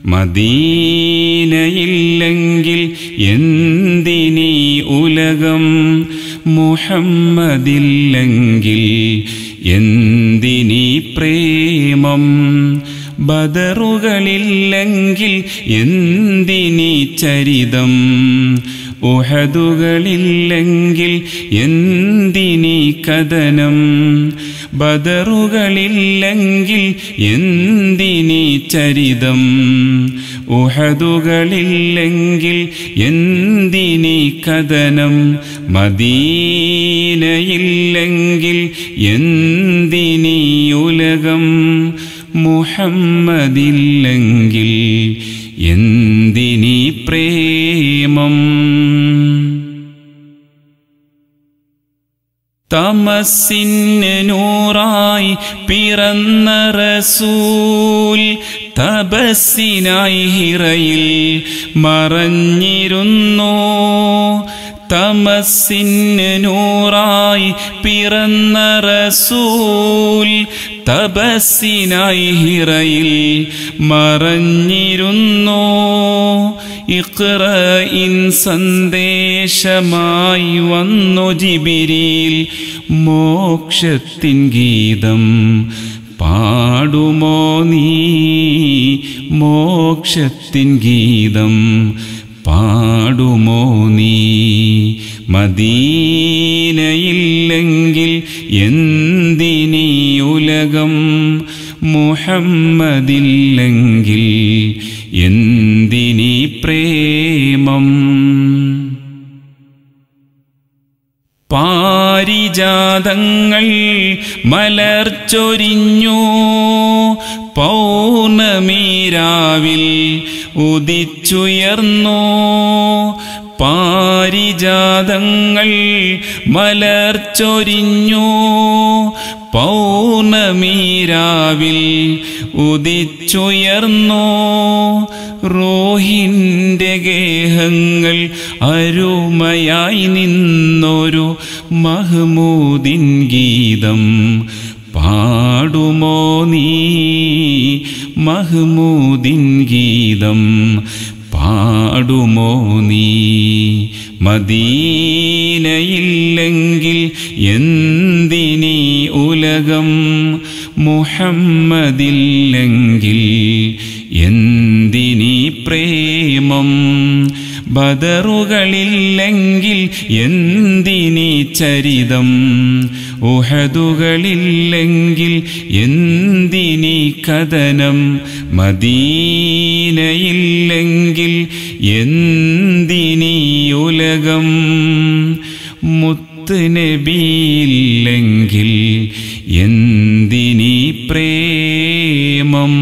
മദീനയില്ലെങ്കിൽ എന്തിനീ ഉലകം മുഹമ്മദില്ലെങ്കിൽ എന്തിനീ പ്രേമം ബദറുകളില്ലെങ്കിൽ എന്തിനീ ചരിതം ഉഹദുകളില്ലെങ്കിൽ എന്തിനീ കഥനം ബദറുകളില്ലെങ്കിൽ എന്തിനീ ചരിതം ഉഹദുകളില്ലെങ്കിൽ എന്തിനീ കഥനം മദീനയില്ലെങ്കിൽ എന്തിനീ ഉലകം മുഹമ്മദില്ലെങ്കിൽ എന്തിനീ പ്രേമം തമസ്സിന് നൂറായി പിറന്ന റസൂൽ തപസ്സിനായി ഹിറയിൽ മറഞ്ഞിരുന്നു തമസ്സിന് നൂറായി പിറന്ന റസൂൽ തപസ്സിനായി ഹിറയിൽ മറഞ്ഞിരുന്നു ഇഖ്റഇൻ സന്ദേശമായി വന്നു ജിബ്രീൽ മോക്ഷത്തിൻ ഗീതം പാടുമോ നീ മോക്ഷത്തിൻ ഗീതം പാടുമോ നീ മദീനയില്ലെങ്കിൽ എന്തിനീ ഉലകം മുഹമ്മദില്ലെങ്കിൽ എന്തിനീ പ്രേമം പാരിജാതങ്ങൾ മലർച്ചൊരിഞ്ഞു പൗർണമിരാവിൽ ഉദിച്ചുയർന്നു പാരിജാതങ്ങൾ മലർച്ചൊരിഞ്ഞു പൗർണമിരാവിൽ ഉദിച്ചുയർന്നു റൂഹിൻ്റെ ഗേഹങ്ങൾ അരുമയായി നിന്നൊരു മഹ്മൂദിൻ ഗീതം പാടുമോ നീ മഹ്മൂദിൻ ഗീതം പാടുമോ നീ മദീനയില്ലെങ്കിൽ എന്തിനീ ഉലകം മുഹമ്മദില്ലെങ്കിൽ എന്തിനീ പ്രേമം ബദറുകളില്ലെങ്കിൽ എന്തിനീ ചരിതം ഉഹദുകളില്ലെങ്കിൽ എന്തിനീ കഥനം മദീനയില്ലെങ്കിൽ എന്തിനീ ഉലകം മുത്ത് നബിയില്ലെങ്കിൽ എന്തിനീ പ്രേമം